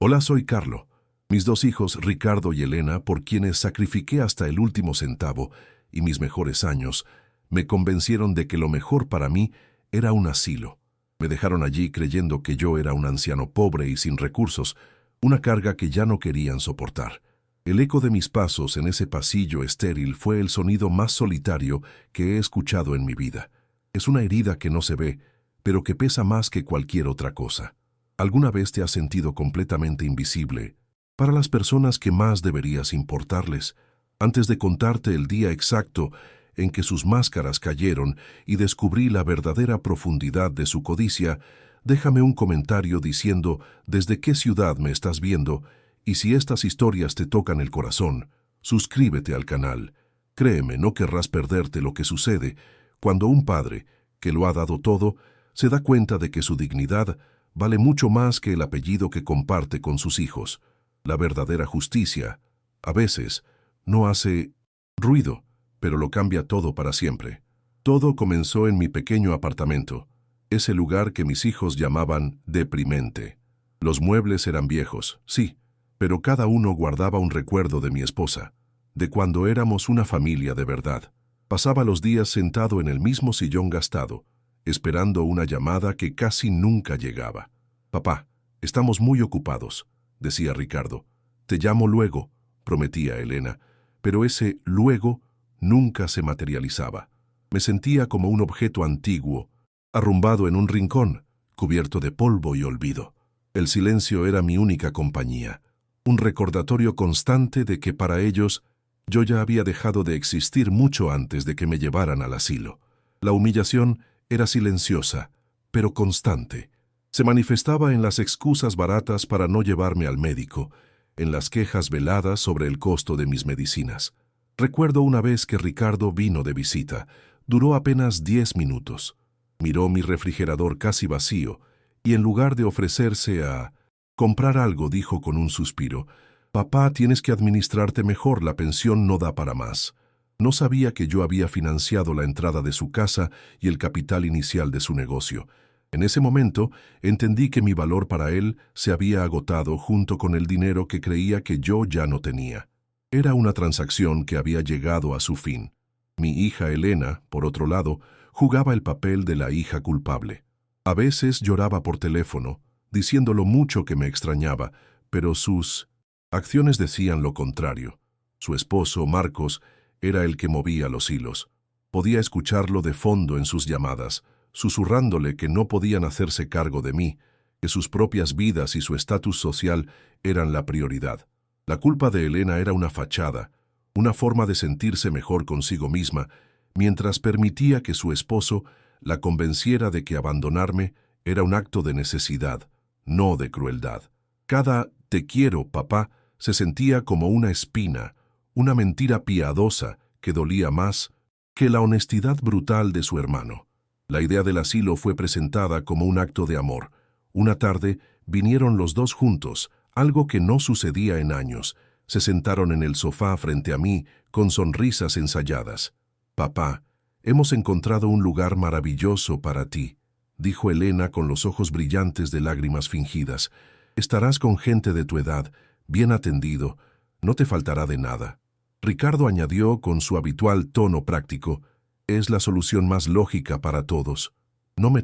Hola, soy Carlo. Mis dos hijos, Ricardo y Elena, por quienes sacrifiqué hasta el último centavo y mis mejores años, me convencieron de que lo mejor para mí era un asilo. Me dejaron allí creyendo que yo era un anciano pobre y sin recursos, una carga que ya no querían soportar. El eco de mis pasos en ese pasillo estéril fue el sonido más solitario que he escuchado en mi vida. Es una herida que no se ve, pero que pesa más que cualquier otra cosa. ¿Alguna vez te has sentido completamente invisible para las personas que más deberías importarles? Antes de contarte el día exacto en que sus máscaras cayeron y descubrí la verdadera profundidad de su codicia, déjame un comentario diciendo desde qué ciudad me estás viendo y si estas historias te tocan el corazón, suscríbete al canal. Créeme, no querrás perderte lo que sucede cuando un padre, que lo ha dado todo, se da cuenta de que su dignidad vale mucho más que el apellido que comparte con sus hijos. La verdadera justicia, a veces, no hace ruido, pero lo cambia todo para siempre. Todo comenzó en mi pequeño apartamento, ese lugar que mis hijos llamaban deprimente. Los muebles eran viejos, sí, pero cada uno guardaba un recuerdo de mi esposa, de cuando éramos una familia de verdad. Pasaba los días sentado en el mismo sillón gastado, esperando una llamada que casi nunca llegaba. «Papá, estamos muy ocupados», decía Ricardo. «Te llamo luego», prometía Elena, pero ese luego nunca se materializaba. Me sentía como un objeto antiguo, arrumbado en un rincón, cubierto de polvo y olvido. El silencio era mi única compañía, un recordatorio constante de que para ellos yo ya había dejado de existir mucho antes de que me llevaran al asilo. La humillación era silenciosa, pero constante. Se manifestaba en las excusas baratas para no llevarme al médico, en las quejas veladas sobre el costo de mis medicinas. Recuerdo una vez que Ricardo vino de visita. Duró apenas 10 minutos. Miró mi refrigerador casi vacío y en lugar de ofrecerse a comprar algo, dijo con un suspiro: «Papá, tienes que administrarte mejor, la pensión no da para más». No sabía que yo había financiado la entrada de su casa y el capital inicial de su negocio. En ese momento entendí que mi valor para él se había agotado junto con el dinero que creía que yo ya no tenía. Era una transacción que había llegado a su fin. Mi hija Elena, por otro lado, jugaba el papel de la hija culpable. A veces lloraba por teléfono, diciendo lo mucho que me extrañaba, pero sus acciones decían lo contrario. Su esposo, Marcos, era el que movía los hilos. Podía escucharlo de fondo en sus llamadas, susurrándole que no podían hacerse cargo de mí, que sus propias vidas y su estatus social eran la prioridad. La culpa de Elena era una fachada, una forma de sentirse mejor consigo misma, mientras permitía que su esposo la convenciera de que abandonarme era un acto de necesidad, no de crueldad. Cada «te quiero, papá» se sentía como una espina, una mentira piadosa que dolía más que la honestidad brutal de su hermano. La idea del asilo fue presentada como un acto de amor. Una tarde vinieron los dos juntos, algo que no sucedía en años. Se sentaron en el sofá frente a mí con sonrisas ensayadas. «Papá, hemos encontrado un lugar maravilloso para ti», dijo Elena con los ojos brillantes de lágrimas fingidas. «Estarás con gente de tu edad, bien atendido, no te faltará de nada». Ricardo añadió con su habitual tono práctico: «Es la solución más lógica para todos». No me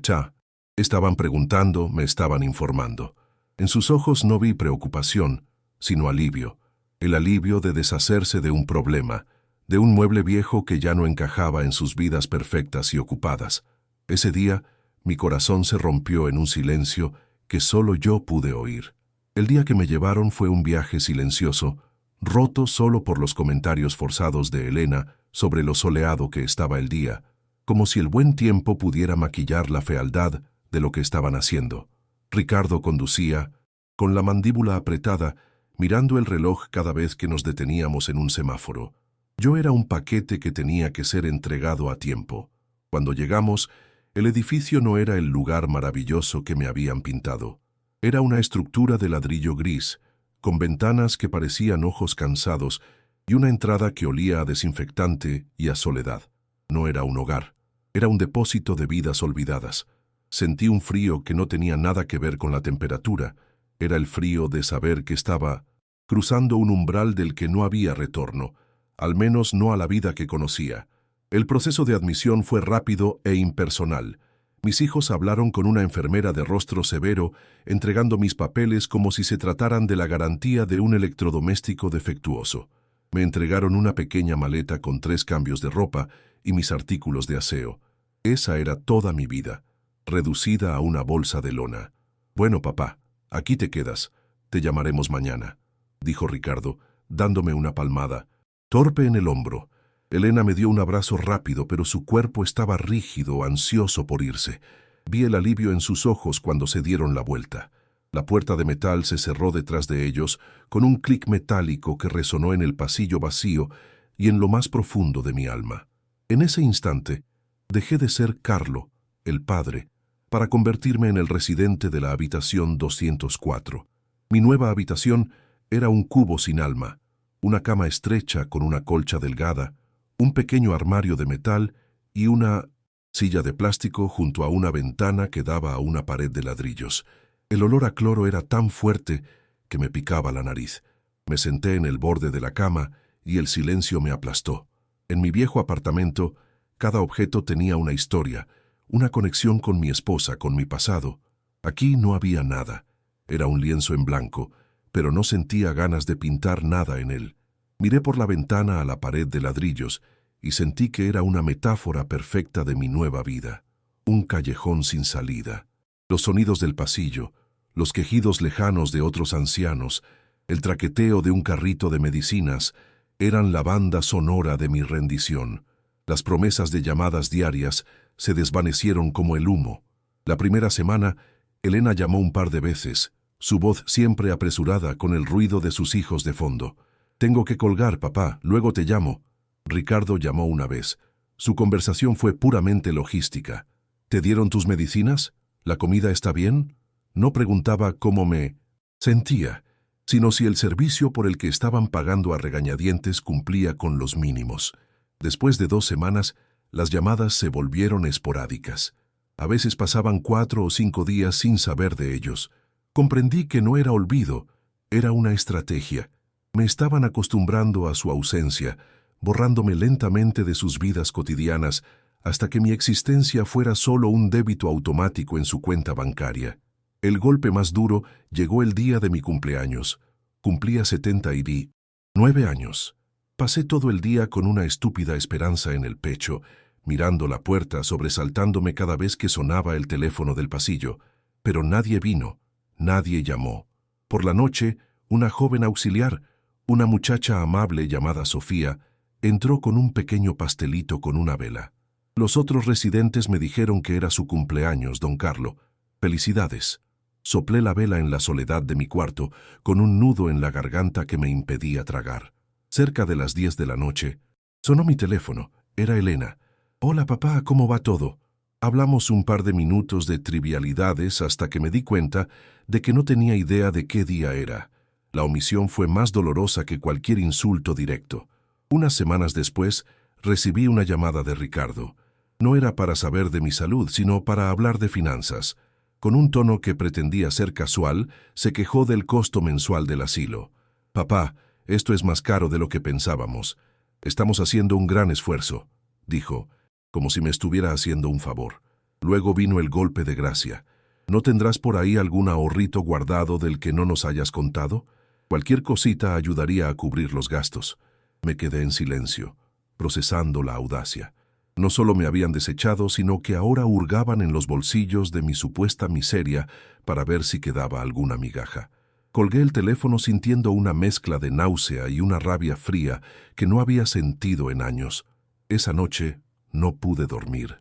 estaban preguntando, me estaban informando. En sus ojos no vi preocupación, sino alivio. El alivio de deshacerse de un problema, de un mueble viejo que ya no encajaba en sus vidas perfectas y ocupadas. Ese día, mi corazón se rompió en un silencio que solo yo pude oír. El día que me llevaron fue un viaje silencioso, roto solo por los comentarios forzados de Elena sobre lo soleado que estaba el día, como si el buen tiempo pudiera maquillar la fealdad de lo que estaban haciendo. Ricardo conducía, con la mandíbula apretada, mirando el reloj cada vez que nos deteníamos en un semáforo. Yo era un paquete que tenía que ser entregado a tiempo. Cuando llegamos, el edificio no era el lugar maravilloso que me habían pintado. Era una estructura de ladrillo gris, con ventanas que parecían ojos cansados y una entrada que olía a desinfectante y a soledad. No era un hogar, era un depósito de vidas olvidadas. Sentí un frío que no tenía nada que ver con la temperatura, Era el frío de saber que estaba cruzando un umbral del que no había retorno, al menos no a la vida que conocía. El proceso de admisión fue rápido e impersonal. Mis hijos hablaron con una enfermera de rostro severo, entregando mis papeles como si se trataran de la garantía de un electrodoméstico defectuoso. Me entregaron una pequeña maleta con 3 cambios de ropa y mis artículos de aseo. Esa era toda mi vida, reducida a una bolsa de lona. «Bueno, papá, aquí te quedas. Te llamaremos mañana», dijo Ricardo, dándome una palmada, torpe en el hombro. Elena me dio un abrazo rápido, pero su cuerpo estaba rígido, ansioso por irse. Vi el alivio en sus ojos cuando se dieron la vuelta. La puerta de metal se cerró detrás de ellos, con un clic metálico que resonó en el pasillo vacío y en lo más profundo de mi alma. En ese instante, dejé de ser Carlo, el padre, para convertirme en el residente de la habitación 204. Mi nueva habitación era un cubo sin alma, una cama estrecha con una colcha delgada, un pequeño armario de metal y una silla de plástico junto a una ventana que daba a una pared de ladrillos. El olor a cloro era tan fuerte que me picaba la nariz. Me senté en el borde de la cama y el silencio me aplastó. En mi viejo apartamento, cada objeto tenía una historia, una conexión con mi esposa, con mi pasado. Aquí no había nada. Era un lienzo en blanco, pero no sentía ganas de pintar nada en él. Miré por la ventana a la pared de ladrillos y sentí que era una metáfora perfecta de mi nueva vida. Un callejón sin salida. Los sonidos del pasillo, los quejidos lejanos de otros ancianos, el traqueteo de un carrito de medicinas, eran la banda sonora de mi rendición. Las promesas de llamadas diarias se desvanecieron como el humo. La primera semana, Elena llamó un par de veces, su voz siempre apresurada con el ruido de sus hijos de fondo. «Tengo que colgar, papá, luego te llamo». Ricardo llamó una vez. Su conversación fue puramente logística. «¿Te dieron tus medicinas? ¿La comida está bien?». No preguntaba cómo me sentía, sino si el servicio por el que estaban pagando a regañadientes cumplía con los mínimos. Después de 2 semanas, las llamadas se volvieron esporádicas. A veces pasaban 4 o 5 días sin saber de ellos. Comprendí que no era olvido, era una estrategia. Me estaban acostumbrando a su ausencia, borrándome lentamente de sus vidas cotidianas hasta que mi existencia fuera solo un débito automático en su cuenta bancaria. El golpe más duro llegó el día de mi cumpleaños. Cumplía 79 años. Pasé todo el día con una estúpida esperanza en el pecho, mirando la puerta, sobresaltándome cada vez que sonaba el teléfono del pasillo. Pero nadie vino, nadie llamó. Por la noche, una joven auxiliar, una muchacha amable llamada Sofía, entró con un pequeño pastelito con una vela. Los otros residentes me dijeron que era su cumpleaños, don Carlo. «Felicidades». Soplé la vela en la soledad de mi cuarto, con un nudo en la garganta que me impedía tragar. Cerca de las 10 de la noche, sonó mi teléfono. Era Elena. «Hola, papá, ¿cómo va todo?». Hablamos un par de minutos de trivialidades hasta que me di cuenta de que no tenía idea de qué día era. La omisión fue más dolorosa que cualquier insulto directo. Unas semanas después, recibí una llamada de Ricardo. No era para saber de mi salud, sino para hablar de finanzas. Con un tono que pretendía ser casual, se quejó del costo mensual del asilo. «Papá, esto es más caro de lo que pensábamos. Estamos haciendo un gran esfuerzo», dijo, como si me estuviera haciendo un favor. Luego vino el golpe de gracia. «¿No tendrás por ahí algún ahorrito guardado del que no nos hayas contado? Cualquier cosita ayudaría a cubrir los gastos». Me quedé en silencio, procesando la audacia. No solo me habían desechado, sino que ahora hurgaban en los bolsillos de mi supuesta miseria para ver si quedaba alguna migaja. Colgué el teléfono sintiendo una mezcla de náusea y una rabia fría que no había sentido en años. Esa noche no pude dormir.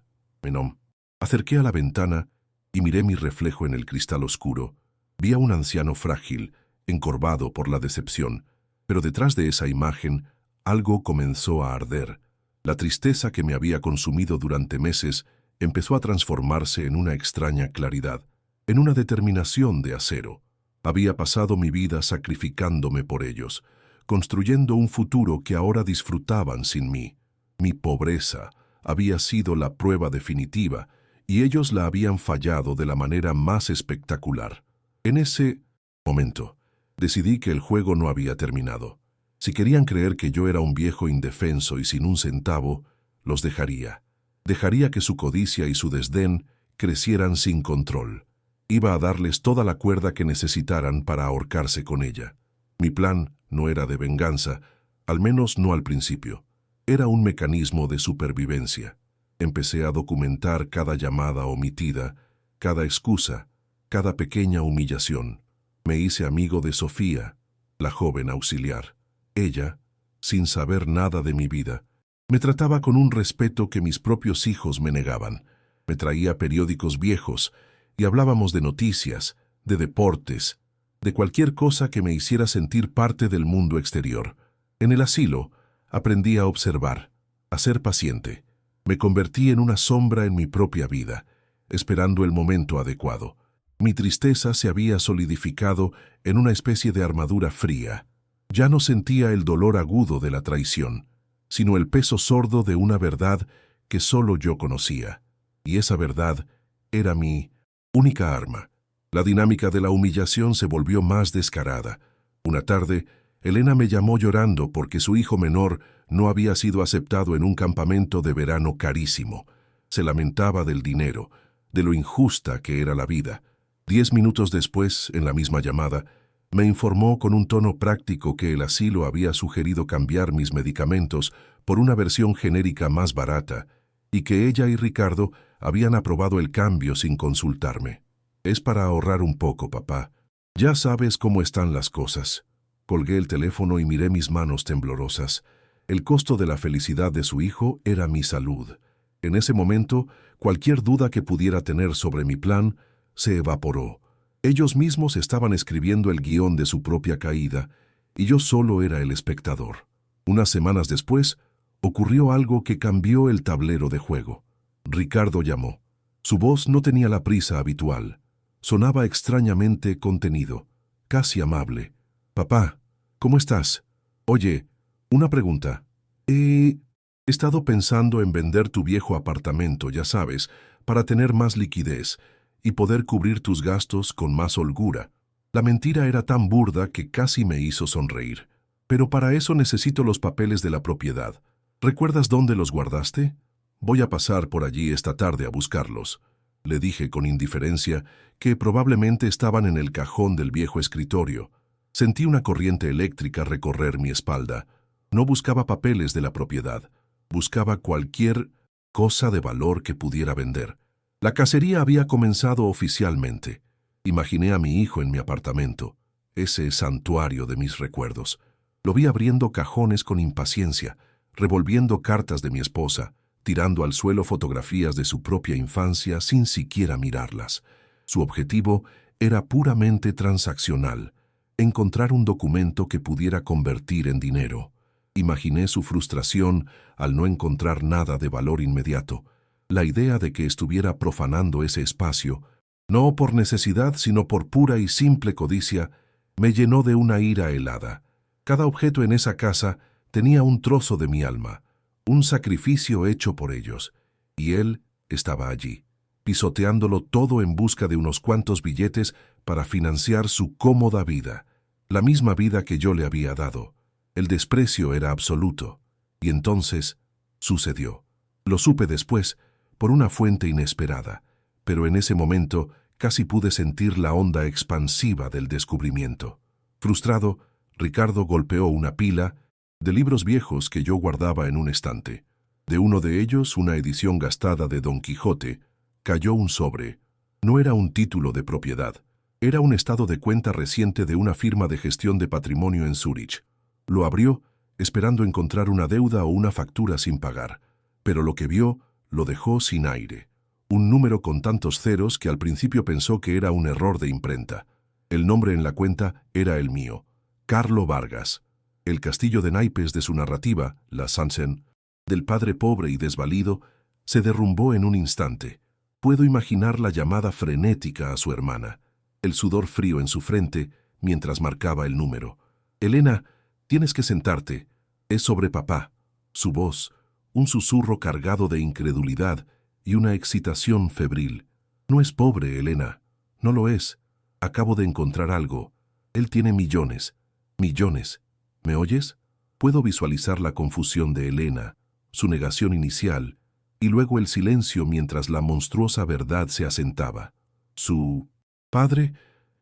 Acerqué a la ventana y miré mi reflejo en el cristal oscuro. Vi a un anciano frágil, encorvado por la decepción, pero detrás de esa imagen algo comenzó a arder. La tristeza que me había consumido durante meses empezó a transformarse en una extraña claridad, en una determinación de acero. Había pasado mi vida sacrificándome por ellos, construyendo un futuro que ahora disfrutaban sin mí. Mi pobreza había sido la prueba definitiva y ellos la habían fallado de la manera más espectacular. En ese Momento. Decidí que el juego no había terminado. Si querían creer que yo era un viejo indefenso y sin un centavo, los dejaría. Dejaría que su codicia y su desdén crecieran sin control. Iba a darles toda la cuerda que necesitaran para ahorcarse con ella. Mi plan no era de venganza, al menos no al principio. Era un mecanismo de supervivencia. Empecé a documentar cada llamada omitida, cada excusa, cada pequeña humillación. Me hice amigo de Sofía, la joven auxiliar. Ella, sin saber nada de mi vida, me trataba con un respeto que mis propios hijos me negaban. Me traía periódicos viejos y hablábamos de noticias, de deportes, de cualquier cosa que me hiciera sentir parte del mundo exterior. En el asilo, aprendí a observar, a ser paciente. Me convertí en una sombra en mi propia vida, esperando el momento adecuado. Mi tristeza se había solidificado en una especie de armadura fría. Ya no sentía el dolor agudo de la traición, sino el peso sordo de una verdad que solo yo conocía. Y esa verdad era mi única arma. La dinámica de la humillación se volvió más descarada. Una tarde, Elena me llamó llorando porque su hijo menor no había sido aceptado en un campamento de verano carísimo. Se lamentaba del dinero, de lo injusta que era la vida. 10 minutos después, en la misma llamada, me informó con un tono práctico que el asilo había sugerido cambiar mis medicamentos por una versión genérica más barata y que ella y Ricardo habían aprobado el cambio sin consultarme. Es para ahorrar un poco, papá. Ya sabes cómo están las cosas. Colgué el teléfono y miré mis manos temblorosas. El costo de la felicidad de su hijo era mi salud. En ese momento, cualquier duda que pudiera tener sobre mi plan se evaporó. Ellos mismos estaban escribiendo el guión de su propia caída, y yo solo era el espectador. Unas semanas después, ocurrió algo que cambió el tablero de juego. Ricardo llamó. Su voz no tenía la prisa habitual. Sonaba extrañamente contenido, casi amable. «Papá, ¿cómo estás? Oye, una pregunta. He estado pensando en vender tu viejo apartamento, ya sabes, para tener más liquidez y poder cubrir tus gastos con más holgura». La mentira era tan burda que casi me hizo sonreír. «Pero para eso necesito los papeles de la propiedad. ¿Recuerdas dónde los guardaste? Voy a pasar por allí esta tarde a buscarlos». Le dije con indiferencia que probablemente estaban en el cajón del viejo escritorio. Sentí una corriente eléctrica recorrer mi espalda. No buscaba papeles de la propiedad. Buscaba cualquier cosa de valor que pudiera vender. La cacería había comenzado oficialmente. Imaginé a mi hijo en mi apartamento, ese santuario de mis recuerdos. Lo vi abriendo cajones con impaciencia, revolviendo cartas de mi esposa, tirando al suelo fotografías de su propia infancia sin siquiera mirarlas. Su objetivo era puramente transaccional, encontrar un documento que pudiera convertir en dinero. Imaginé su frustración al no encontrar nada de valor inmediato. La idea de que estuviera profanando ese espacio, no por necesidad sino por pura y simple codicia, me llenó de una ira helada. Cada objeto en esa casa tenía un trozo de mi alma, un sacrificio hecho por ellos, y él estaba allí, pisoteándolo todo en busca de unos cuantos billetes para financiar su cómoda vida, la misma vida que yo le había dado. El desprecio era absoluto, y entonces sucedió. Lo supe después, por una fuente inesperada, pero en ese momento casi pude sentir la onda expansiva del descubrimiento. Frustrado, Ricardo golpeó una pila de libros viejos que yo guardaba en un estante. De uno de ellos, una edición gastada de Don Quijote, cayó un sobre. No era un título de propiedad. Era un estado de cuenta reciente de una firma de gestión de patrimonio en Zúrich. Lo abrió, esperando encontrar una deuda o una factura sin pagar. Pero lo que vio, lo dejó sin aire. Un número con tantos ceros que al principio pensó que era un error de imprenta. El nombre en la cuenta era el mío, Carlo Vargas. El castillo de naipes de su narrativa, La Sansen, del padre pobre y desvalido, se derrumbó en un instante. Puedo imaginar la llamada frenética a su hermana, el sudor frío en su frente mientras marcaba el número. «Elena, tienes que sentarte. Es sobre papá». Su voz, un susurro cargado de incredulidad y una excitación febril. «No es pobre, Elena. No lo es. Acabo de encontrar algo. Él tiene millones, millones. ¿Me oyes? Puedo visualizar la confusión de Elena, su negación inicial, y luego el silencio mientras la monstruosa verdad se asentaba. Su padre,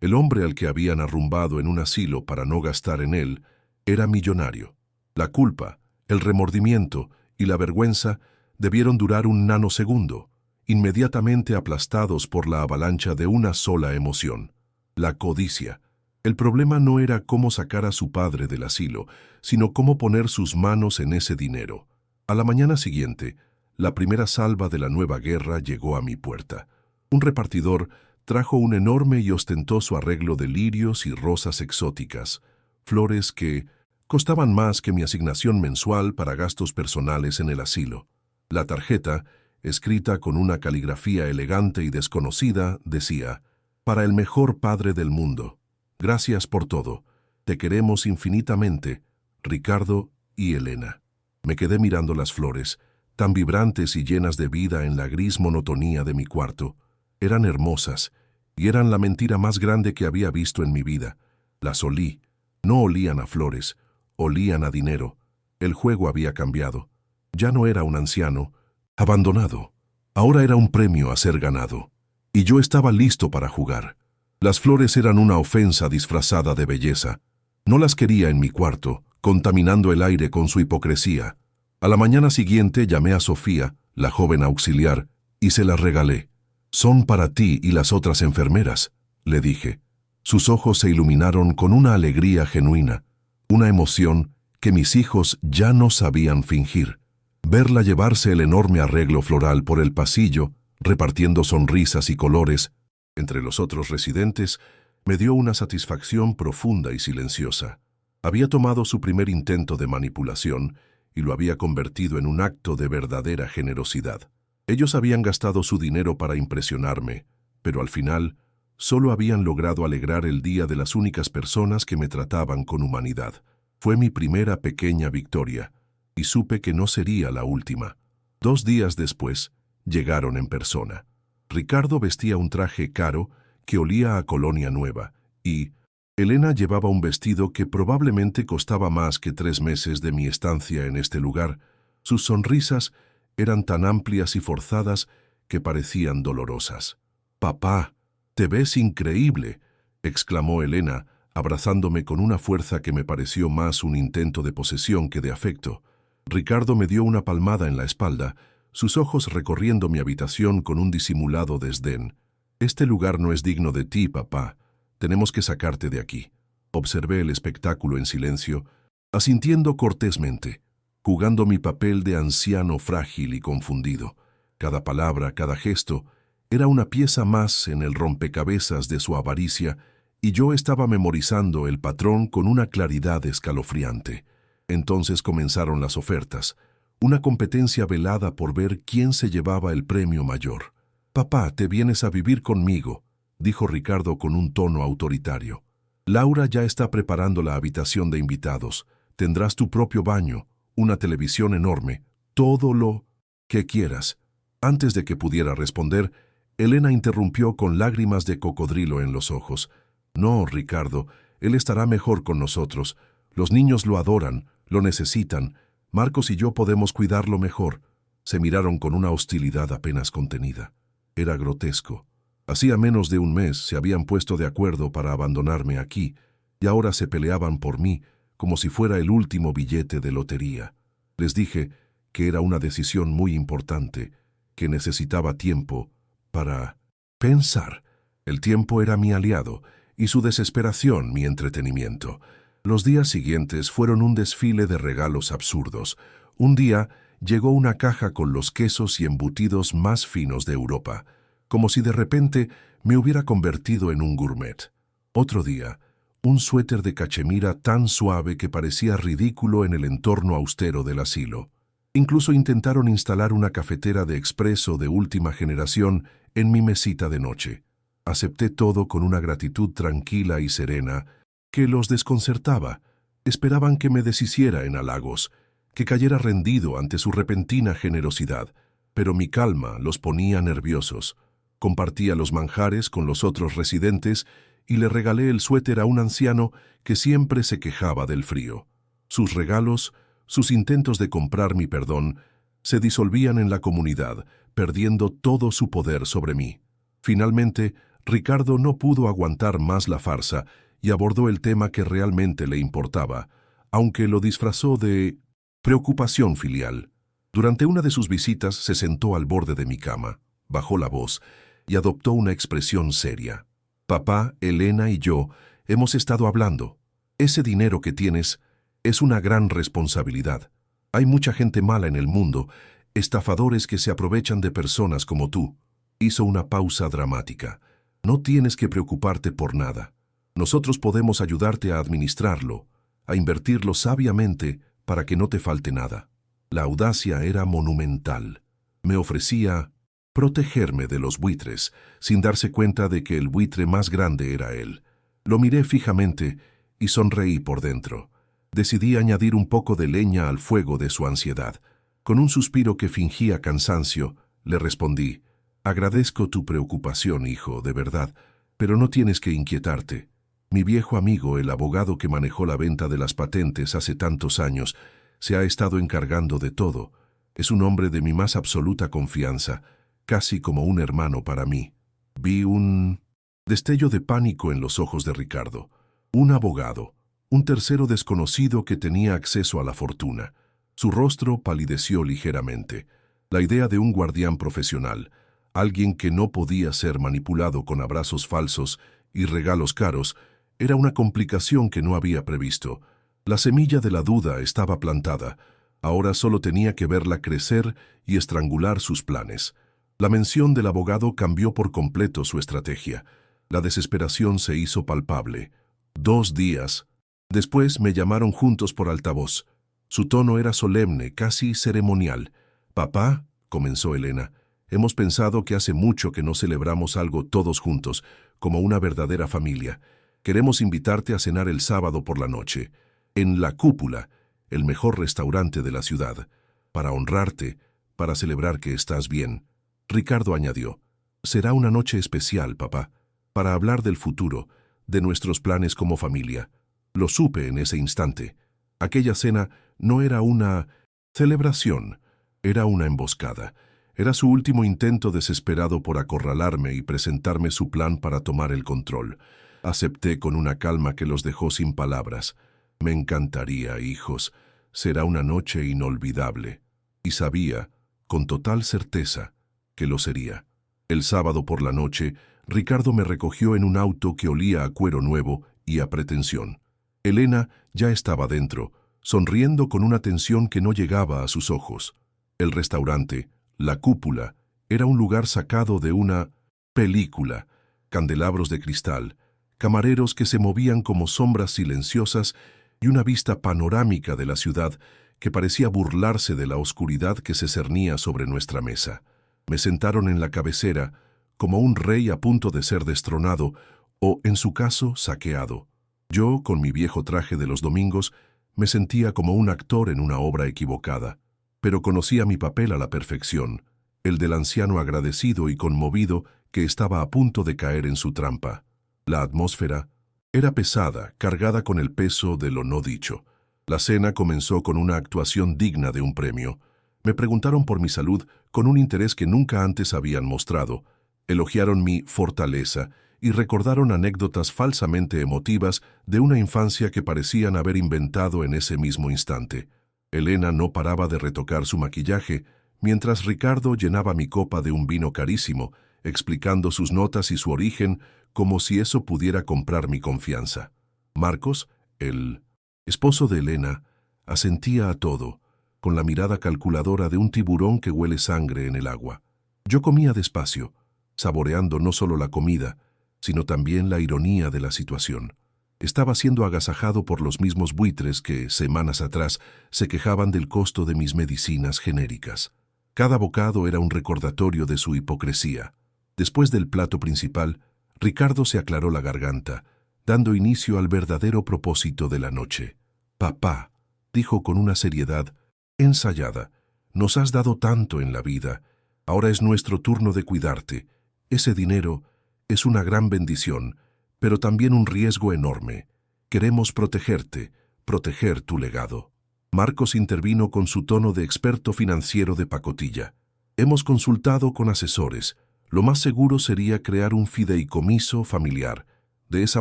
el hombre al que habían arrumbado en un asilo para no gastar en él, era millonario. La culpa, el remordimiento y la vergüenza debieron durar un nanosegundo, inmediatamente aplastados por la avalancha de una sola emoción: la codicia. El problema no era cómo sacar a su padre del asilo, sino cómo poner sus manos en ese dinero. A la mañana siguiente, la primera salva de la nueva guerra llegó a mi puerta. Un repartidor trajo un enorme y ostentoso arreglo de lirios y rosas exóticas, flores que costaban más que mi asignación mensual para gastos personales en el asilo. La tarjeta, escrita con una caligrafía elegante y desconocida, decía: «Para el mejor padre del mundo. Gracias por todo. Te queremos infinitamente, Ricardo y Elena». Me quedé mirando las flores, tan vibrantes y llenas de vida en la gris monotonía de mi cuarto. Eran hermosas, y eran la mentira más grande que había visto en mi vida. Las olí. No olían a flores, olían a dinero. El juego había cambiado. Ya no era un anciano, abandonado. Ahora era un premio a ser ganado. Y yo estaba listo para jugar. Las flores eran una ofensa disfrazada de belleza. No las quería en mi cuarto, contaminando el aire con su hipocresía. A la mañana siguiente llamé a Sofía, la joven auxiliar, y se las regalé. «Son para ti y las otras enfermeras», le dije. Sus ojos se iluminaron con una alegría genuina, una emoción que mis hijos ya no sabían fingir. Verla llevarse el enorme arreglo floral por el pasillo, repartiendo sonrisas y colores entre los otros residentes, me dio una satisfacción profunda y silenciosa. Había tomado su primer intento de manipulación y lo había convertido en un acto de verdadera generosidad. Ellos habían gastado su dinero para impresionarme, pero al final solo habían logrado alegrar el día de las únicas personas que me trataban con humanidad. Fue mi primera pequeña victoria, y supe que no sería la última. 2 días después, llegaron en persona. Ricardo vestía un traje caro que olía a colonia nueva, y Elena llevaba un vestido que probablemente costaba más que 3 meses de mi estancia en este lugar. Sus sonrisas eran tan amplias y forzadas que parecían dolorosas. «Papá, te ves increíble», exclamó Elena, abrazándome con una fuerza que me pareció más un intento de posesión que de afecto. Ricardo me dio una palmada en la espalda, sus ojos recorriendo mi habitación con un disimulado desdén. «Este lugar no es digno de ti, papá. Tenemos que sacarte de aquí». Observé el espectáculo en silencio, asintiendo cortésmente, jugando mi papel de anciano frágil y confundido. Cada palabra, cada gesto, era una pieza más en el rompecabezas de su avaricia, y yo estaba memorizando el patrón con una claridad escalofriante. Entonces comenzaron las ofertas, una competencia velada por ver quién se llevaba el premio mayor. «Papá, te vienes a vivir conmigo», dijo Ricardo con un tono autoritario. «Laura ya está preparando la habitación de invitados. Tendrás tu propio baño, una televisión enorme, todo lo que quieras». Antes de que pudiera responder, Elena interrumpió con lágrimas de cocodrilo en los ojos. «No, Ricardo, él estará mejor con nosotros. Los niños lo adoran, lo necesitan. Marcos y yo podemos cuidarlo mejor». Se miraron con una hostilidad apenas contenida. Era grotesco. Hacía menos de un mes se habían puesto de acuerdo para abandonarme aquí, y ahora se peleaban por mí como si fuera el último billete de lotería. Les dije que era una decisión muy importante, que necesitaba tiempo para pensar. El tiempo era mi aliado, y su desesperación mi entretenimiento. Los días siguientes fueron un desfile de regalos absurdos. Un día llegó una caja con los quesos y embutidos más finos de Europa, como si de repente me hubiera convertido en un gourmet. Otro día, un suéter de cachemira tan suave que parecía ridículo en el entorno austero del asilo. Incluso intentaron instalar una cafetera de expreso de última generación en mi mesita de noche. Acepté todo con una gratitud tranquila y serena que los desconcertaba. Esperaban que me deshiciera en halagos, que cayera rendido ante su repentina generosidad, pero mi calma los ponía nerviosos. Compartía los manjares con los otros residentes y le regalé el suéter a un anciano que siempre se quejaba del frío. Sus regalos, sus intentos de comprar mi perdón, se disolvían en la comunidad, perdiendo todo su poder sobre mí. Finalmente, Ricardo no pudo aguantar más la farsa y abordó el tema que realmente le importaba, aunque lo disfrazó de preocupación filial. Durante una de sus visitas se sentó al borde de mi cama, bajó la voz y adoptó una expresión seria. Papá, Elena y yo hemos estado hablando. Ese dinero que tienes es una gran responsabilidad. Hay mucha gente mala en el mundo, estafadores que se aprovechan de personas como tú. Hizo una pausa dramática. No tienes que preocuparte por nada. Nosotros podemos ayudarte a administrarlo, a invertirlo sabiamente para que no te falte nada. La audacia era monumental. Me ofrecía protegerme de los buitres, sin darse cuenta de que el buitre más grande era él. Lo miré fijamente y sonreí por dentro. Decidí añadir un poco de leña al fuego de su ansiedad. Con un suspiro que fingía cansancio, le respondí: agradezco tu preocupación, hijo, de verdad, pero no tienes que inquietarte. Mi viejo amigo, el abogado que manejó la venta de las patentes hace tantos años, se ha estado encargando de todo. Es un hombre de mi más absoluta confianza, casi como un hermano para mí. Vi un destello de pánico en los ojos de Ricardo. Un abogado, un tercero desconocido que tenía acceso a la fortuna. Su rostro palideció ligeramente. La idea de un guardián profesional, alguien que no podía ser manipulado con abrazos falsos y regalos caros, era una complicación que no había previsto. La semilla de la duda estaba plantada. Ahora solo tenía que verla crecer y estrangular sus planes. La mención del abogado cambió por completo su estrategia. La desesperación se hizo palpable. 2 días después me llamaron juntos por altavoz. Su tono era solemne, casi ceremonial. «Papá», comenzó Elena, «hemos pensado que hace mucho que no celebramos algo todos juntos, como una verdadera familia. Queremos invitarte a cenar el sábado por la noche, en La Cúpula, el mejor restaurante de la ciudad, para honrarte, para celebrar que estás bien». Ricardo añadió: «Será una noche especial, papá, para hablar del futuro, de nuestros planes como familia». Lo supe en ese instante. Aquella cena no era una celebración, era una emboscada. Era su último intento desesperado por acorralarme y presentarme su plan para tomar el control. Acepté con una calma que los dejó sin palabras. Me encantaría, hijos. Será una noche inolvidable. Y sabía, con total certeza, que lo sería. El sábado por la noche, Ricardo me recogió en un auto que olía a cuero nuevo y a pretensión. Elena ya estaba dentro, sonriendo con una tensión que no llegaba a sus ojos. El restaurante, La Cúpula, era un lugar sacado de una película. Candelabros de cristal, camareros que se movían como sombras silenciosas y una vista panorámica de la ciudad que parecía burlarse de la oscuridad que se cernía sobre nuestra mesa. Me sentaron en la cabecera, como un rey a punto de ser destronado o, en su caso, saqueado. Yo, con mi viejo traje de los domingos, me sentía como un actor en una obra equivocada, pero conocía mi papel a la perfección, el del anciano agradecido y conmovido que estaba a punto de caer en su trampa. La atmósfera era pesada, cargada con el peso de lo no dicho. La cena comenzó con una actuación digna de un premio. Me preguntaron por mi salud con un interés que nunca antes habían mostrado. Elogiaron mi fortaleza y recordaron anécdotas falsamente emotivas de una infancia que parecían haber inventado en ese mismo instante. Elena no paraba de retocar su maquillaje, mientras Ricardo llenaba mi copa de un vino carísimo, explicando sus notas y su origen como si eso pudiera comprar mi confianza. Marcos, el esposo de Elena, asentía a todo, con la mirada calculadora de un tiburón que huele sangre en el agua. Yo comía despacio, saboreando no solo la comida, sino también la ironía de la situación. Estaba siendo agasajado por los mismos buitres que, semanas atrás, se quejaban del costo de mis medicinas genéricas. Cada bocado era un recordatorio de su hipocresía. Después del plato principal, Ricardo se aclaró la garganta, dando inicio al verdadero propósito de la noche. «Papá», dijo con una seriedad ensayada, «nos has dado tanto en la vida. Ahora es nuestro turno de cuidarte. Ese dinero es una gran bendición, pero también un riesgo enorme. Queremos protegerte, proteger tu legado. Marcos intervino con su tono de experto financiero de pacotilla. Hemos consultado con asesores. Lo más seguro sería crear un fideicomiso familiar. De esa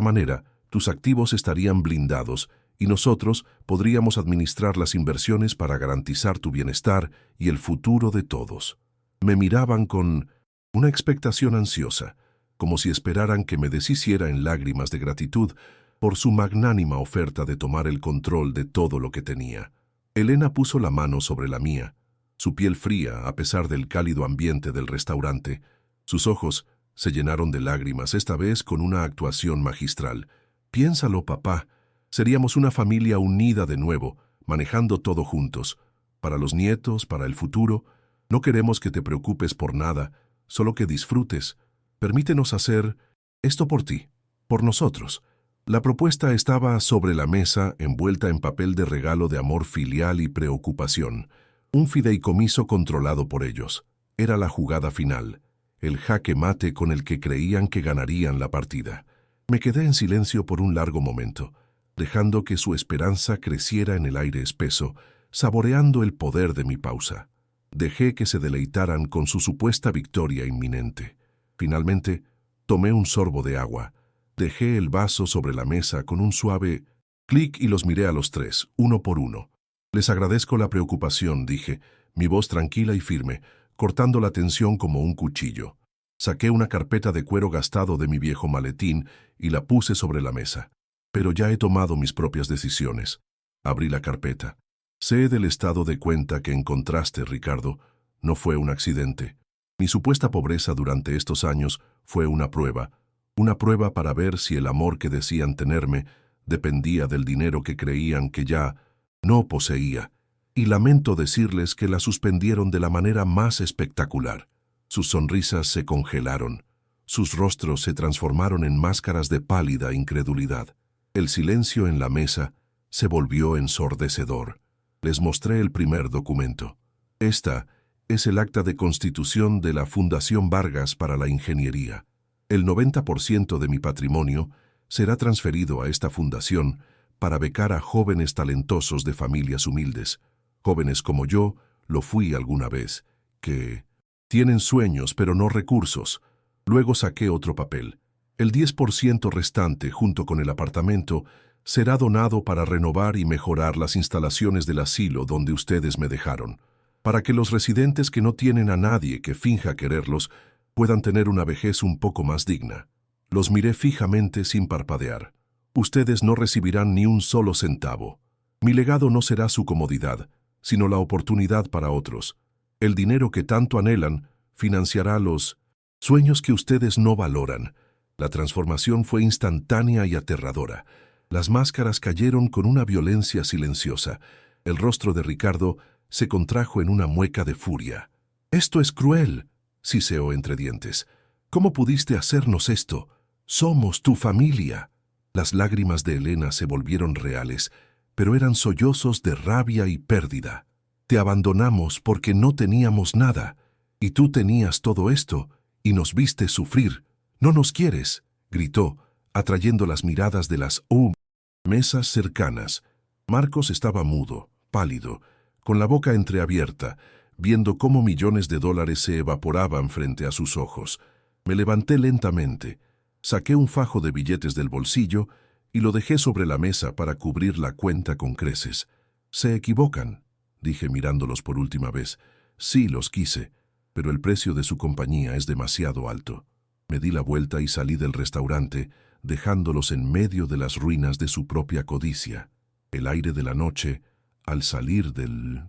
manera, tus activos estarían blindados y nosotros podríamos administrar las inversiones para garantizar tu bienestar y el futuro de todos. Me miraban con una expectación ansiosa, como si esperaran que me deshiciera en lágrimas de gratitud por su magnánima oferta de tomar el control de todo lo que tenía. Elena puso la mano sobre la mía, su piel fría a pesar del cálido ambiente del restaurante. Sus ojos se llenaron de lágrimas, esta vez con una actuación magistral. Piénsalo, papá. Seríamos una familia unida de nuevo, manejando todo juntos. Para los nietos, para el futuro. No queremos que te preocupes por nada, solo que disfrutes. Permítenos hacer esto por ti, por nosotros. La propuesta estaba sobre la mesa, envuelta en papel de regalo de amor filial y preocupación. Un fideicomiso controlado por ellos. Era la jugada final, el jaque mate con el que creían que ganarían la partida. Me quedé en silencio por un largo momento, dejando que su esperanza creciera en el aire espeso, saboreando el poder de mi pausa. Dejé que se deleitaran con su supuesta victoria inminente. Finalmente, tomé un sorbo de agua. Dejé el vaso sobre la mesa con un suave clic y los miré a los tres, uno por uno. Les agradezco la preocupación, dije, mi voz tranquila y firme, cortando la tensión como un cuchillo. Saqué una carpeta de cuero gastado de mi viejo maletín y la puse sobre la mesa. Pero ya he tomado mis propias decisiones. Abrí la carpeta. Sé del estado de cuenta que encontraste, Ricardo. No fue un accidente. Mi supuesta pobreza durante estos años fue una prueba para ver si el amor que decían tenerme dependía del dinero que creían que ya no poseía. Y lamento decirles que la suspendieron de la manera más espectacular. Sus sonrisas se congelaron. Sus rostros se transformaron en máscaras de pálida incredulidad. El silencio en la mesa se volvió ensordecedor. Les mostré el primer documento. Esta es el acta de constitución de la Fundación Vargas para la Ingeniería. El 90% de mi patrimonio será transferido a esta fundación para becar a jóvenes talentosos de familias humildes, jóvenes como yo lo fui alguna vez, que tienen sueños pero no recursos. Luego saqué otro papel. El 10% restante, junto con el apartamento, será donado para renovar y mejorar las instalaciones del asilo donde ustedes me dejaron, para que los residentes que no tienen a nadie que finja quererlos puedan tener una vejez un poco más digna. Los miré fijamente sin parpadear. Ustedes no recibirán ni un solo centavo. Mi legado no será su comodidad, sino la oportunidad para otros. El dinero que tanto anhelan financiará los sueños que ustedes no valoran. La transformación fue instantánea y aterradora. Las máscaras cayeron con una violencia silenciosa. El rostro de Ricardo se contrajo en una mueca de furia. «Esto es cruel», siseó entre dientes. «¿Cómo pudiste hacernos esto? Somos tu familia». Las lágrimas de Elena se volvieron reales, pero eran sollozos de rabia y pérdida. «Te abandonamos porque no teníamos nada, y tú tenías todo esto, y nos viste sufrir. No nos quieres», gritó, atrayendo las miradas de las mesas cercanas. Marcos estaba mudo, pálido, con la boca entreabierta, viendo cómo millones de dólares se evaporaban frente a sus ojos. Me levanté lentamente, saqué un fajo de billetes del bolsillo y lo dejé sobre la mesa para cubrir la cuenta con creces. «Se equivocan», dije mirándolos por última vez. «Sí, los quise, pero el precio de su compañía es demasiado alto». Me di la vuelta y salí del restaurante, dejándolos en medio de las ruinas de su propia codicia. El aire de la noche, al salir del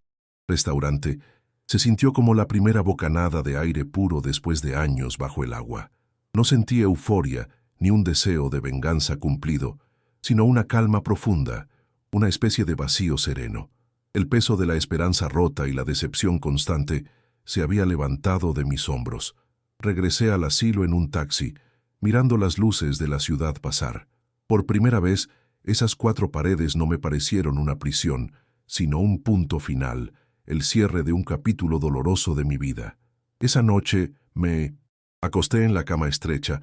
restaurante, se sintió como la primera bocanada de aire puro después de años bajo el agua. No sentí euforia ni un deseo de venganza cumplido, sino una calma profunda, una especie de vacío sereno. El peso de la esperanza rota y la decepción constante se había levantado de mis hombros. Regresé al asilo en un taxi, mirando las luces de la ciudad pasar. Por primera vez, esas 4 paredes no me parecieron una prisión, sino un punto final, el cierre de un capítulo doloroso de mi vida. Esa noche me acosté en la cama estrecha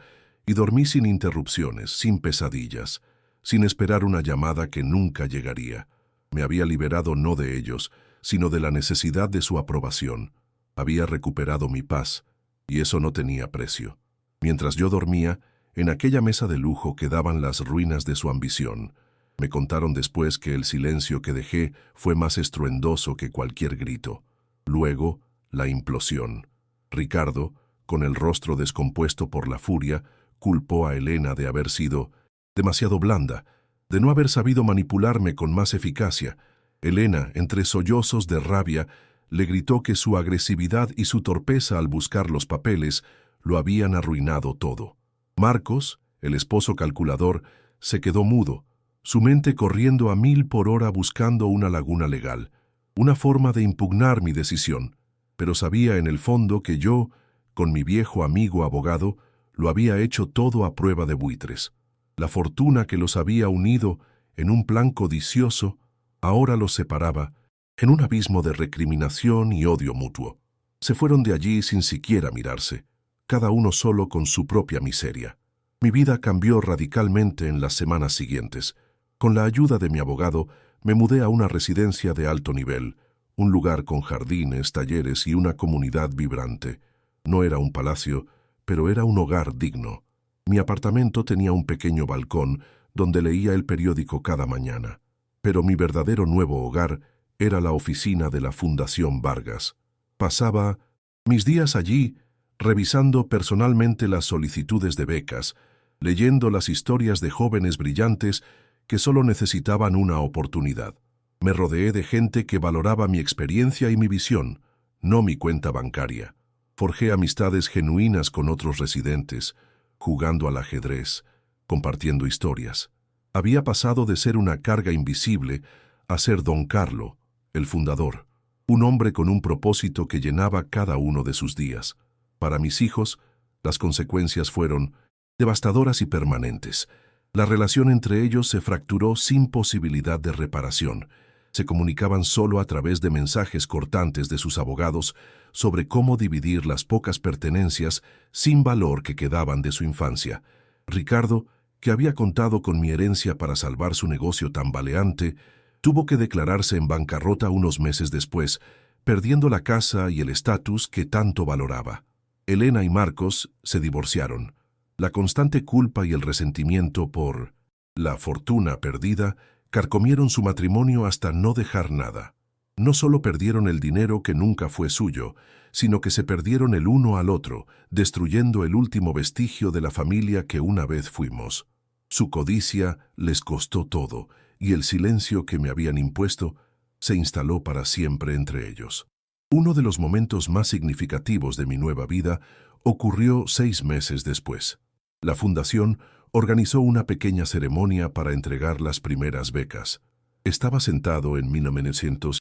y dormí sin interrupciones, sin pesadillas, sin esperar una llamada que nunca llegaría. Me había liberado no de ellos, sino de la necesidad de su aprobación. Había recuperado mi paz, y eso no tenía precio. Mientras yo dormía, en aquella mesa de lujo quedaban las ruinas de su ambición. Me contaron después que el silencio que dejé fue más estruendoso que cualquier grito. Luego, la implosión. Ricardo, con el rostro descompuesto por la furia, culpó a Elena de haber sido demasiado blanda, de no haber sabido manipularme con más eficacia. Elena, entre sollozos de rabia, le gritó que su agresividad y su torpeza al buscar los papeles lo habían arruinado todo. Marcos, el esposo calculador, se quedó mudo, su mente corriendo a 1000 por hora buscando una laguna legal, una forma de impugnar mi decisión, pero sabía en el fondo que yo, con mi viejo amigo abogado, lo había hecho todo a prueba de buitres. La fortuna que los había unido en un plan codicioso ahora los separaba en un abismo de recriminación y odio mutuo. Se fueron de allí sin siquiera mirarse, cada uno solo con su propia miseria. Mi vida cambió radicalmente en las semanas siguientes. Con la ayuda de mi abogado, me mudé a una residencia de alto nivel, un lugar con jardines, talleres y una comunidad vibrante. No era un palacio, pero era un hogar digno. Mi apartamento tenía un pequeño balcón donde leía el periódico cada mañana. Pero mi verdadero nuevo hogar era la oficina de la Fundación Vargas. Pasaba mis días allí, revisando personalmente las solicitudes de becas, leyendo las historias de jóvenes brillantes que solo necesitaban una oportunidad. Me rodeé de gente que valoraba mi experiencia y mi visión, no mi cuenta bancaria. Forjé amistades genuinas con otros residentes, jugando al ajedrez, compartiendo historias. Había pasado de ser una carga invisible a ser Don Carlo, el fundador, un hombre con un propósito que llenaba cada uno de sus días. Para mis hijos, las consecuencias fueron devastadoras y permanentes. La relación entre ellos se fracturó sin posibilidad de reparación. Se comunicaban solo a través de mensajes cortantes de sus abogados sobre cómo dividir las pocas pertenencias sin valor que quedaban de su infancia. Ricardo, que había contado con mi herencia para salvar su negocio tambaleante, tuvo que declararse en bancarrota unos meses después, perdiendo la casa y el estatus que tanto valoraba. Elena y Marcos se divorciaron. La constante culpa y el resentimiento por la fortuna perdida carcomieron su matrimonio hasta no dejar nada. No solo perdieron el dinero que nunca fue suyo, sino que se perdieron el uno al otro, destruyendo el último vestigio de la familia que una vez fuimos. Su codicia les costó todo, y el silencio que me habían impuesto se instaló para siempre entre ellos. Uno de los momentos más significativos de mi nueva vida ocurrió 6 meses después. La fundación organizó una pequeña ceremonia para entregar las primeras becas. Estaba sentado en 1900,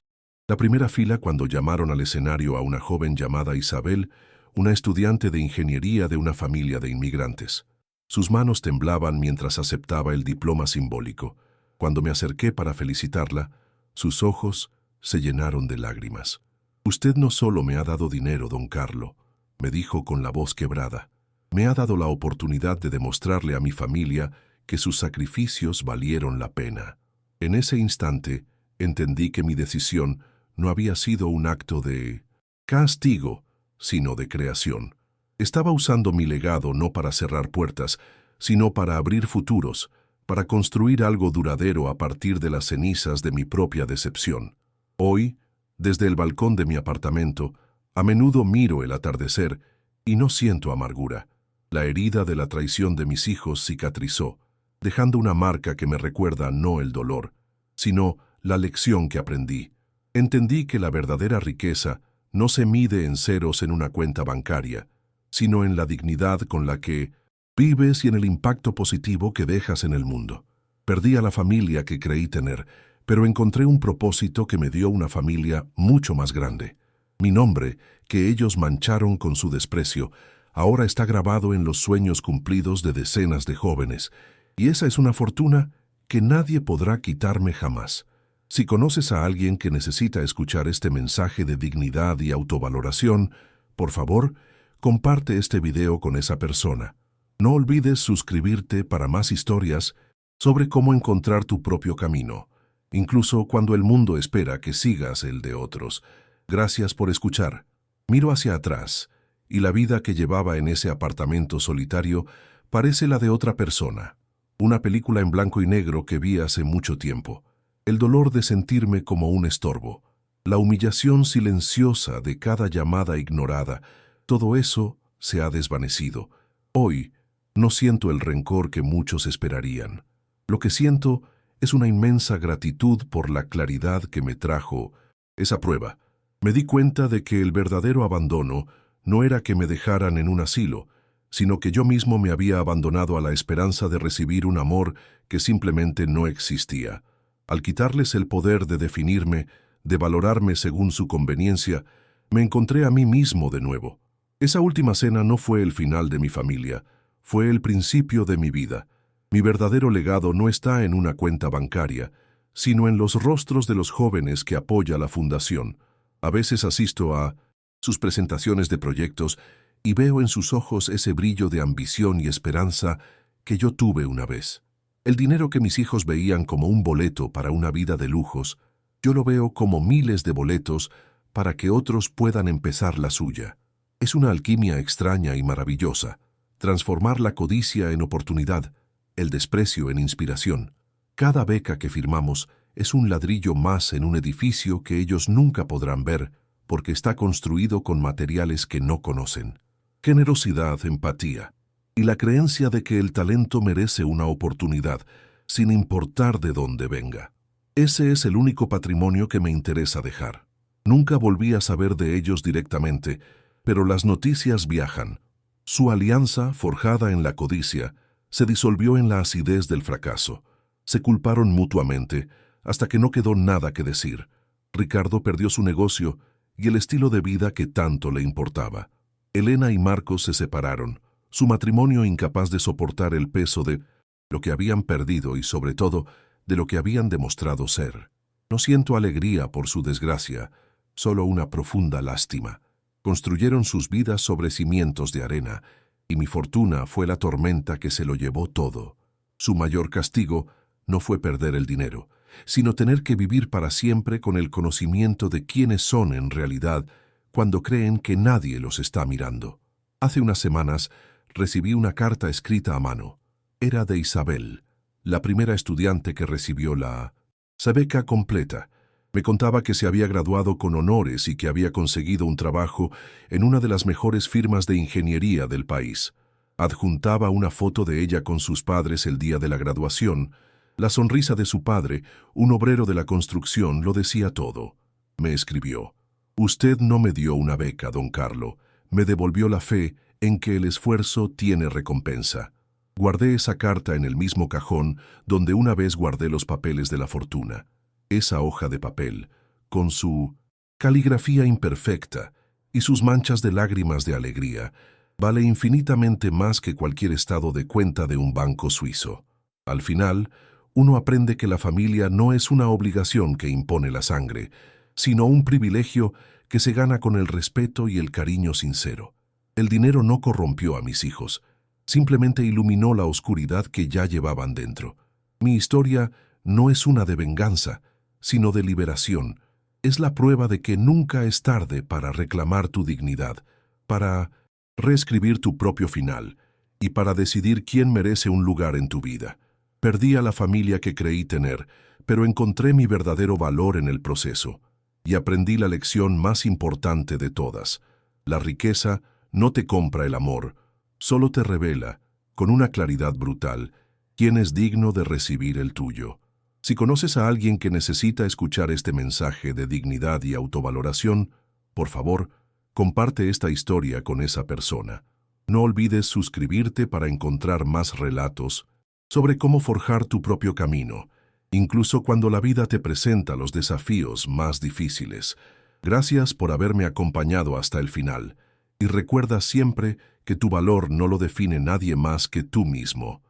la primera fila cuando llamaron al escenario a una joven llamada Isabel, una estudiante de ingeniería de una familia de inmigrantes. Sus manos temblaban mientras aceptaba el diploma simbólico. Cuando me acerqué para felicitarla, sus ojos se llenaron de lágrimas. «Usted no solo me ha dado dinero, don Carlo», me dijo con la voz quebrada. «Me ha dado la oportunidad de demostrarle a mi familia que sus sacrificios valieron la pena». En ese instante entendí que mi decisión no había sido un acto de castigo, sino de creación. Estaba usando mi legado no para cerrar puertas, sino para abrir futuros, para construir algo duradero a partir de las cenizas de mi propia decepción. Hoy, desde el balcón de mi apartamento, a menudo miro el atardecer y no siento amargura. La herida de la traición de mis hijos cicatrizó, dejando una marca que me recuerda no el dolor, sino la lección que aprendí. Entendí que la verdadera riqueza no se mide en ceros en una cuenta bancaria, sino en la dignidad con la que vives y en el impacto positivo que dejas en el mundo. Perdí a la familia que creí tener, pero encontré un propósito que me dio una familia mucho más grande. Mi nombre, que ellos mancharon con su desprecio, ahora está grabado en los sueños cumplidos de decenas de jóvenes, y esa es una fortuna que nadie podrá quitarme jamás. Si conoces a alguien que necesita escuchar este mensaje de dignidad y autovaloración, por favor, comparte este video con esa persona. No olvides suscribirte para más historias sobre cómo encontrar tu propio camino, incluso cuando el mundo espera que sigas el de otros. Gracias por escuchar. Miro hacia atrás, y la vida que llevaba en ese apartamento solitario parece la de otra persona. Una película en blanco y negro que vi hace mucho tiempo. El dolor de sentirme como un estorbo. La humillación silenciosa de cada llamada ignorada. Todo eso se ha desvanecido. Hoy no siento el rencor que muchos esperarían. Lo que siento es una inmensa gratitud por la claridad que me trajo esa prueba. Me di cuenta de que el verdadero abandono no era que me dejaran en un asilo, sino que yo mismo me había abandonado a la esperanza de recibir un amor que simplemente no existía. Al quitarles el poder de definirme, de valorarme según su conveniencia, me encontré a mí mismo de nuevo. Esa última cena no fue el final de mi familia, fue el principio de mi vida. Mi verdadero legado no está en una cuenta bancaria, sino en los rostros de los jóvenes que apoya la fundación. A veces asisto a sus presentaciones de proyectos y veo en sus ojos ese brillo de ambición y esperanza que yo tuve una vez. El dinero que mis hijos veían como un boleto para una vida de lujos, yo lo veo como miles de boletos para que otros puedan empezar la suya. Es una alquimia extraña y maravillosa, transformar la codicia en oportunidad, el desprecio en inspiración. Cada beca que firmamos es un ladrillo más en un edificio que ellos nunca podrán ver porque está construido con materiales que no conocen. Generosidad, empatía y la creencia de que el talento merece una oportunidad, sin importar de dónde venga. Ese es el único patrimonio que me interesa dejar. Nunca volví a saber de ellos directamente, pero las noticias viajan. Su alianza, forjada en la codicia, se disolvió en la acidez del fracaso. Se culparon mutuamente, hasta que no quedó nada que decir. Ricardo perdió su negocio y el estilo de vida que tanto le importaba. Elena y Marcos se separaron, su matrimonio incapaz de soportar el peso de lo que habían perdido y, sobre todo, de lo que habían demostrado ser. No siento alegría por su desgracia, solo una profunda lástima. Construyeron sus vidas sobre cimientos de arena, y mi fortuna fue la tormenta que se lo llevó todo. Su mayor castigo no fue perder el dinero, sino tener que vivir para siempre con el conocimiento de quiénes son en realidad cuando creen que nadie los está mirando. Hace unas semanas recibí una carta escrita a mano. Era de Isabel, la primera estudiante que recibió la beca completa. Me contaba que se había graduado con honores y que había conseguido un trabajo en una de las mejores firmas de ingeniería del país. Adjuntaba una foto de ella con sus padres el día de la graduación. La sonrisa de su padre, un obrero de la construcción, lo decía todo. Me escribió: «Usted no me dio una beca, don Carlo. Me devolvió la fe en que el esfuerzo tiene recompensa». Guardé esa carta en el mismo cajón donde una vez guardé los papeles de la fortuna. Esa hoja de papel, con su caligrafía imperfecta y sus manchas de lágrimas de alegría, vale infinitamente más que cualquier estado de cuenta de un banco suizo. Al final, uno aprende que la familia no es una obligación que impone la sangre, sino un privilegio que se gana con el respeto y el cariño sincero. El dinero no corrompió a mis hijos, simplemente iluminó la oscuridad que ya llevaban dentro. Mi historia no es una de venganza, sino de liberación. Es la prueba de que nunca es tarde para reclamar tu dignidad, para reescribir tu propio final y para decidir quién merece un lugar en tu vida. Perdí a la familia que creí tener, pero encontré mi verdadero valor en el proceso y aprendí la lección más importante de todas. La riqueza no te compra el amor, solo te revela, con una claridad brutal, quién es digno de recibir el tuyo. Si conoces a alguien que necesita escuchar este mensaje de dignidad y autovaloración, por favor, comparte esta historia con esa persona. No olvides suscribirte para encontrar más relatos sobre cómo forjar tu propio camino, incluso cuando la vida te presenta los desafíos más difíciles. Gracias por haberme acompañado hasta el final, y recuerda siempre que tu valor no lo define nadie más que tú mismo.